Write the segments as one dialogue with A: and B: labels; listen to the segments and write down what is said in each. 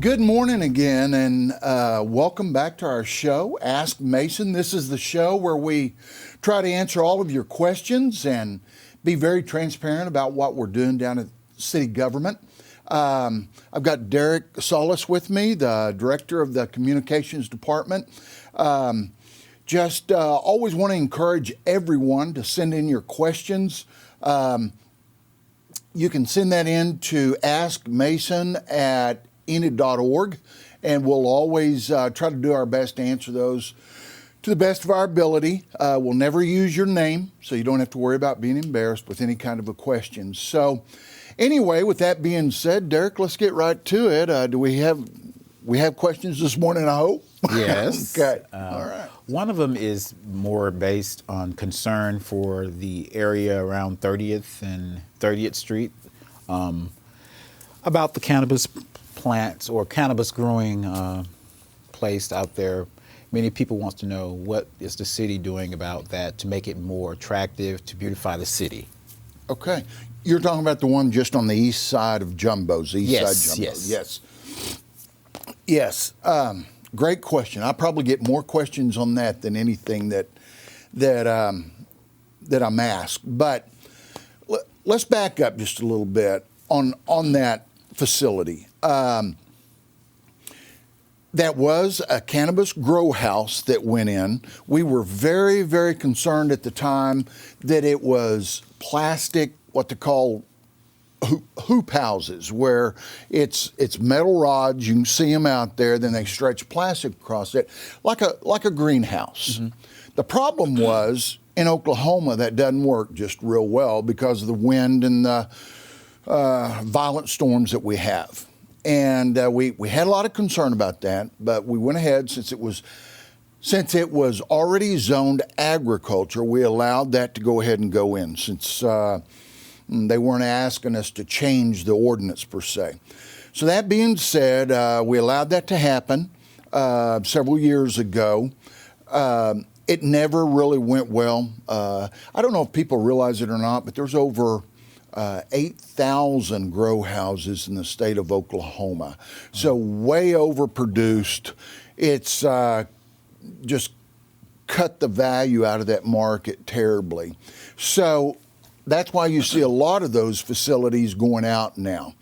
A: good morning again, and welcome back to our show, Ask Mason. This is the show where we try to answer all of your questions and be very transparent about what we're doing down at city government. I've got Derrick Silas with me, the director of the communications department. Always want to encourage everyone to send in your questions. You can send that in to askmason@enid.org, and we'll always try to do our best to answer those to the best of our ability. We'll never use your name, so you don't have to worry about being embarrassed with any kind of a question. So anyway, with that being said, Derrick, let's get right to it. Do we have questions this morning, I hope?
B: Yes.
A: Okay. All right.
B: One of them is more based on concern for the area around 30th and 30th Street about the cannabis plants or cannabis growing place out there. Many people want to know what is the city doing about that to make it more attractive, to beautify the city.
A: Okay. You're talking about the one just on the east side of Jumbo's, side Jumbo's. Yes. Great question. I probably get more questions on that than anything that I'm asked. But let's back up just a little bit on that facility. That was a cannabis grow house that went in. We were very, very concerned at the time that it was plastic, what they call hoop houses, where it's metal rods. You can see them out there. Then they stretch plastic across it, like a greenhouse. Mm-hmm. The problem was in Oklahoma that doesn't work just real well because of the wind and the violent storms that we have. And we had a lot of concern about that, but we went ahead since it was already zoned agriculture. We allowed that to go ahead and go in since. They weren't asking us to change the ordinance per se. So that being said, we allowed that to happen several years ago. It never really went well. I don't know if people realize it or not, but there's over 8,000 grow houses in the state of Oklahoma. So way overproduced. It's just cut the value out of that market terribly. So that's why you see a lot of those facilities going out now.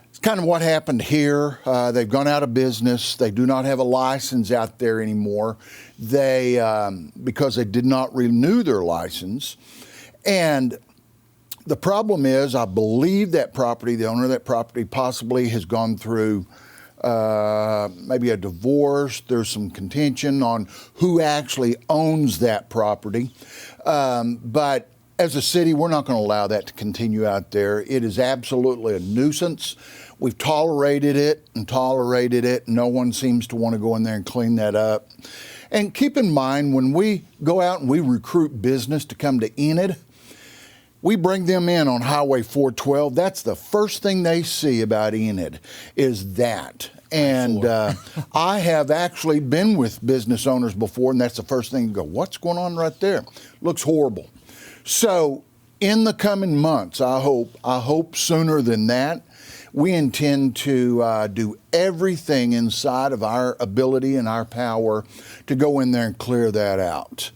A: It's kind of what happened here. They've gone out of business. They do not have a license out there anymore. Because they did not renew their license. And the problem is, I believe that property, the owner of that property possibly has gone through maybe a divorce. There's some contention on who actually owns that property. But as a city, we're not going to allow that to continue out there. It is absolutely a nuisance. We've tolerated it. No one seems to want to go in there and clean that up. And keep in mind, when we go out and we recruit business to come to Enid, we bring them in on Highway 412. That's the first thing they see about Enid is that. And I have actually been with business owners before, and that's the first thing you go, what's going on right there? Looks horrible. So in the coming months, I hope sooner than that, we intend to do everything inside of our ability and our power to go in there and clear that out.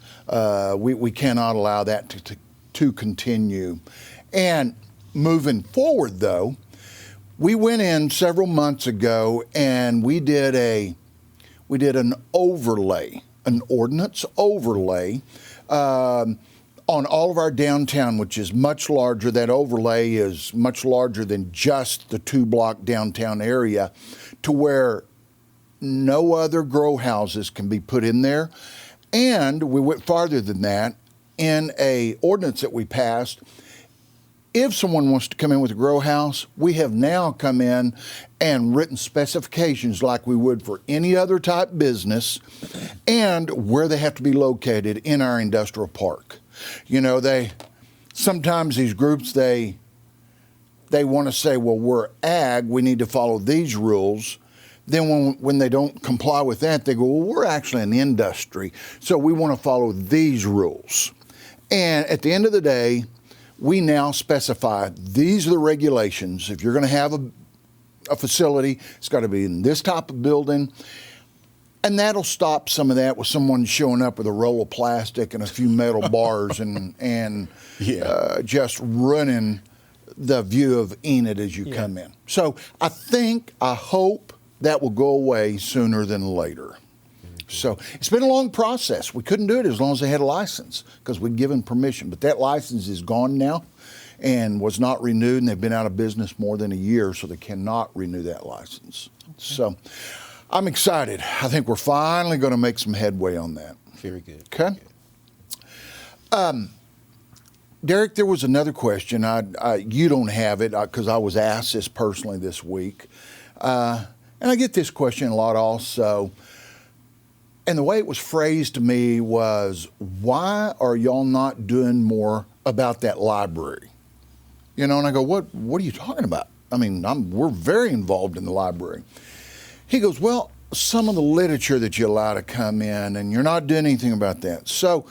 A: We cannot allow that to continue. And moving forward, though, we went in several months ago and we did an overlay, an ordinance overlay, on all of our downtown, which is much larger. That overlay is much larger than just the 2-block downtown area, to where no other grow houses can be put in there. And we went farther than that. In a ordinance that we passed, if someone wants to come in with a grow house, we have now come in and written specifications like we would for any other type business, and where they have to be located in our industrial park. You know, sometimes these groups, they want to say, well, we're ag, we need to follow these rules. Then when they don't comply with that, they go, well, we're actually an industry, so we want to follow these rules. And at the end of the day, we now specify these are the regulations. If you're going to have a facility. It's got to be in this type of building. And that'll stop some of that with someone showing up with a roll of plastic and a few metal bars and just ruining the view of Enid as you come in. So I hope that will go away sooner than later. So it's been a long process. We couldn't do it as long as they had a license because we'd given permission. But that license is gone now and was not renewed, and they've been out of business more than a year, so they cannot renew that license. Okay. So I'm excited. I think we're finally going to make some headway on that.
B: Very good.
A: Okay. Derrick, there was another question. You don't have it because I was asked this personally this week. And I get this question a lot also. And the way it was phrased to me was, why are y'all not doing more about that library? You know, and I go, what are you talking about? I mean, we're very involved in the library. He goes, well, some of the literature that you allow to come in, and you're not doing anything about that. So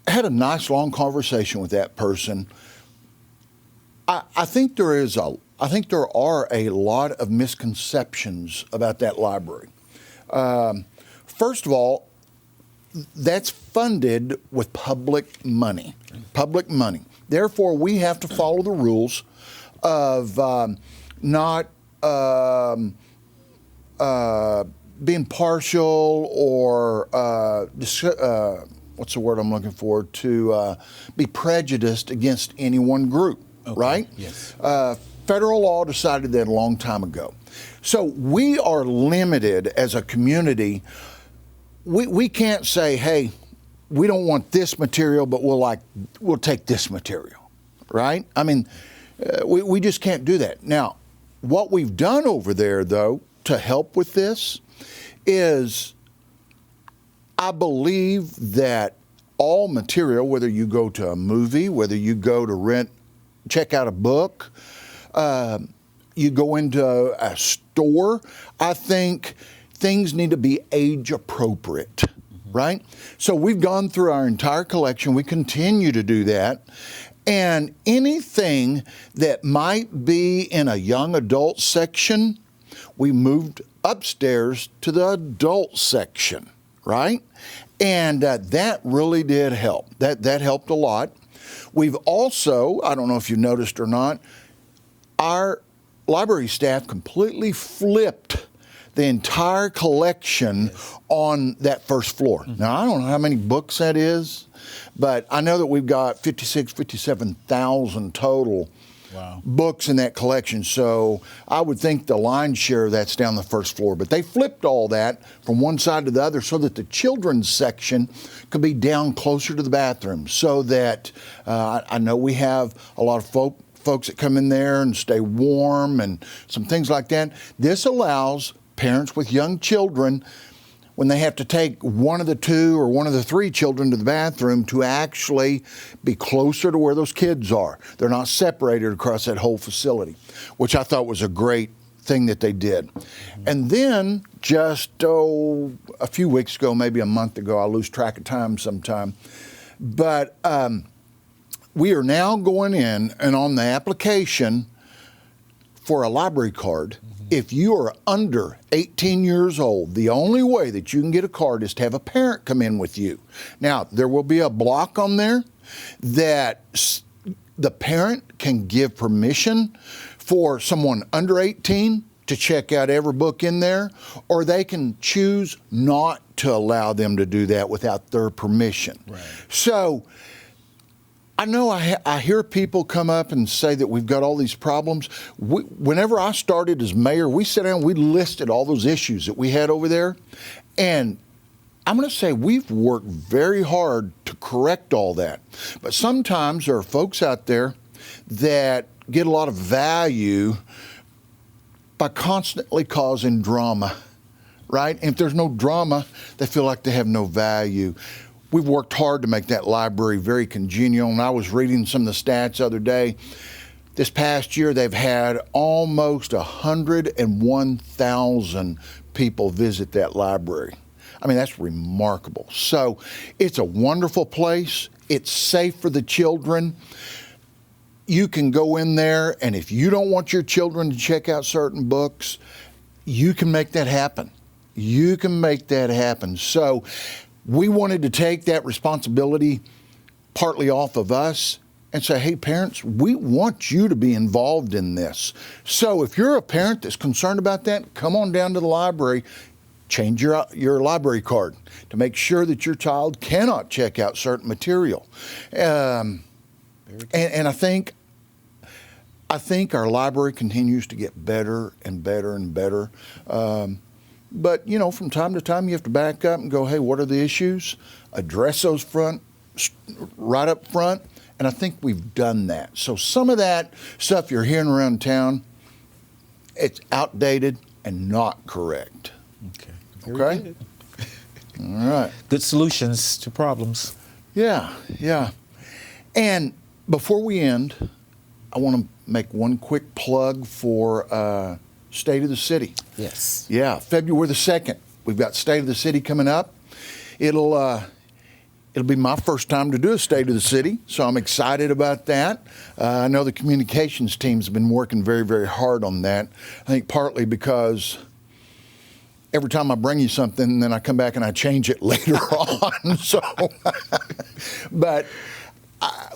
A: I had a nice long conversation with that person. I think there are a lot of misconceptions about that library. First of all, that's funded with public money. Therefore, we have to follow the rules of not being partial or what's the word I'm looking for? To be prejudiced against any one group, right?
B: Yes.
A: Federal law decided that a long time ago. So we are limited as a community. We can't say, hey, we don't want this material, but we'll take this material, right? I mean, we just can't do that. Now, what we've done over there, though, to help with this is I believe that all material, whether you go to a movie, whether you go to check out a book, you go into a store, I think things need to be age appropriate, right? So we've gone through our entire collection. We continue to do that. And anything that might be in a young adult section, we moved upstairs to the adult section, right? And that really did help. That helped a lot. We've also, I don't know if you noticed or not, our library staff completely flipped the entire collection on that first floor. Now, I don't know how many books that is, but I know that we've got 57,000 total books in that collection. So I would think the lion's share of that's down the first floor. But they flipped all that from one side to the other so that the children's section could be down closer to the bathroom, so that I know we have a lot of folks that come in there and stay warm and some things like that. This allows parents with young children, when they have to take one of the two or one of the three children to the bathroom, to actually be closer to where those kids are. They're not separated across that whole facility, which I thought was a great thing that they did. And then just a few weeks ago, maybe a month ago, I lose track of time sometime, but we are now going in and on the application for a library card. If you are under 18 years old, the only way that you can get a card is to have a parent come in with you. Now, there will be a block on there that the parent can give permission for someone under 18 to check out every book in there, or they can choose not to allow them to do that without their permission.
B: Right.
A: So I know I hear people come up and say that we've got all these problems. Whenever I started as mayor, we sat down, we listed all those issues that we had over there. And I'm going to say we've worked very hard to correct all that. But sometimes there are folks out there that get a lot of value by constantly causing drama, right? And if there's no drama, they feel like they have no value. We've worked hard to make that library very congenial, and I was reading some of the stats the other day. This past year, they've had almost 101,000 people visit that library. I mean, that's remarkable. So it's a wonderful place. It's safe for the children. you can go in there, and if you don't want your children to check out certain books, you can make that happen. You can make that happen. So we wanted to take that responsibility partly off of us and say, hey, parents, we want you to be involved in this. So if you're a parent that's concerned about that, come on down to the library, change your library card to make sure that your child cannot check out certain material. And I think our library continues to get better and better and better. But, you know, from time to time, you have to back up and go, hey, what are the issues? Address those right up front. And I think we've done that. So some of that stuff you're hearing around town, it's outdated and not correct.
B: Okay.
A: Okay? All right.
B: Good solutions to problems.
A: Yeah, yeah. And before we end, I want to make one quick plug for State of the City.
B: Yes.
A: Yeah, February the 2nd. We've got State of the City coming up. It'll be my first time to do a State of the City, so I'm excited about that. I know the communications team's been working very, very hard on that. I think partly because every time I bring you something, then I come back and I change it later on. So, but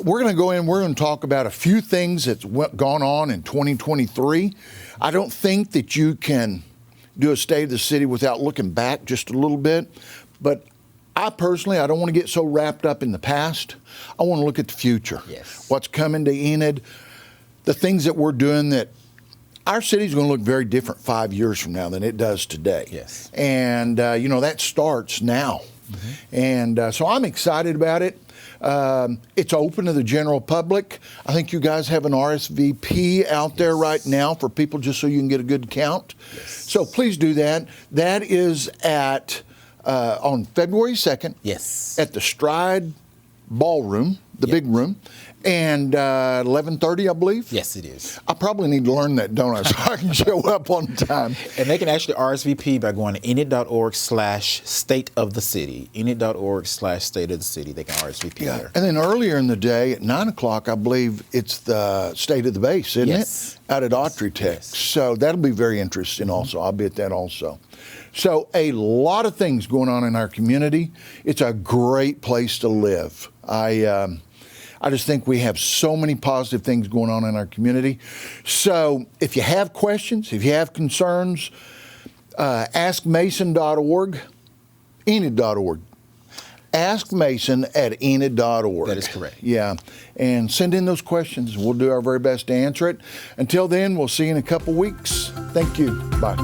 A: we're going to go in, we're going to talk about a few things that's gone on in 2023. I don't think that you can do a State of the City without looking back just a little bit, but I personally don't want to get so wrapped up in the past. I want to look at the future.
B: Yes.
A: What's coming to Enid, the things that we're doing that our city's going to look very different 5 years from now than it does today.
B: Yes.
A: And, you know, that starts now. Mm-hmm. And so I'm excited about it. It's open to the general public. I think you guys have an RSVP out there right now for people just so you can get a good count.
B: Yes.
A: So please do that. That is at on February 2nd.
B: Yes.
A: At the Stride Ballroom, the big room, and 11:30, I believe.
B: Yes, it is.
A: I probably need to learn that, don't I, so I can show up on time.
B: And they can actually RSVP by going to enid.org/state of the city. Enid.org/state of the city. They can RSVP there.
A: And then earlier in the day at 9 o'clock, I believe it's the State of the Base, isn't it? Out at Autry Tech.
B: Yes.
A: So that'll be very interesting also. I'll be at that also. So a lot of things going on in our community. It's a great place to live. I just think we have so many positive things going on in our community. So if you have questions, if you have concerns, askmason.org, enid.org. askmason@enid.org.
B: That is correct.
A: Yeah, and send in those questions. We'll do our very best to answer it. Until then, we'll see you in a couple weeks. Thank you. Bye.